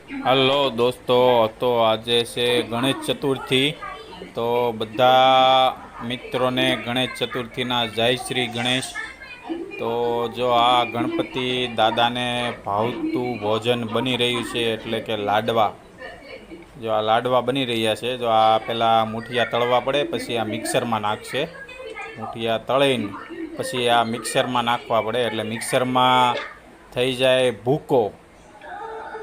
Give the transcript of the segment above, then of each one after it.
Hello દોસ્તો, તો આજે છે ગણેશ ચતુર્થી. તો બધા મિત્રોને ગણેશ ચતુર્થીના જય શ્રી ગણેશ. તો જો આ ગણપતિ દાદાને ભાવતું ભોજન બની રહ્યું છે, એટલે કે લાડવા. જો આ લાડવા બની રહ્યા છે, જો આ પેલા મુઠિયા તળવા પડે, પછી આ મિક્સરમાં નાખશે. મુઠિયા તળીને પછી આ મિક્સરમાં નાખવા પડે, એટલે મિક્સરમાં થઈ જાય ભૂકો.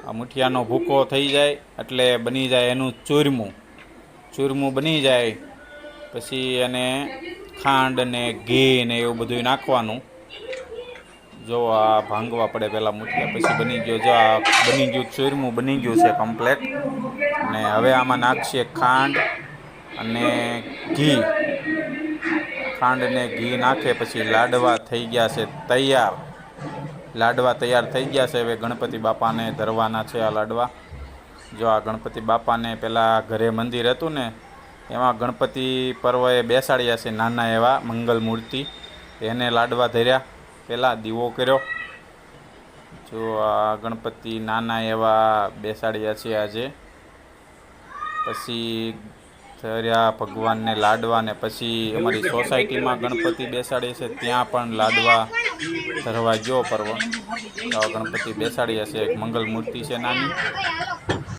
આ મુઠિયાનો ભૂકો થઈ જાય એટલે બની જાય એનું ચૂરમું. ચૂરમું બની જાય પછી એને ખાંડ ને ઘી ને એવું બધું નાખવાનું. જો આ ભાંગવા પડે પહેલાં મુઠિયા, પછી બની ગયો. જો આ બની ગયું ચૂરમું, બની ગયું છે કમ્પ્લેટ. અને હવે આમાં નાખશે ખાંડ અને ઘી. ખાંડ ને ઘી નાખે પછી લાડવા થઈ ગયા છે તૈયાર. લાડવા તૈયાર થઈ ગયા છે. હવે ગણપતિ બાપાને ધરવાના છે આ લાડવા. જો આ ગણપતિ બાપાને પહેલાં ઘરે મંદિર હતું ને, એમાં ગણપતિ પર્વએ બેસાડ્યા છે નાના એવા મંગલ મૂર્તિ. એને લાડવા ધર્યા, પહેલાં દીવો કર્યો. જો આ ગણપતિ નાના એવા બેસાડ્યા છે આજે. પછી ધર્યા ભગવાનને લાડવા. ને પછી અમારી સોસાયટીમાં ગણપતિ બેસાડે છે, ત્યાં પણ લાડવા ધરવા ગયો પર્વ. તો ગણપતિ બેસાડ્યા છે, એક મંગલ મૂર્તિ છે નાની.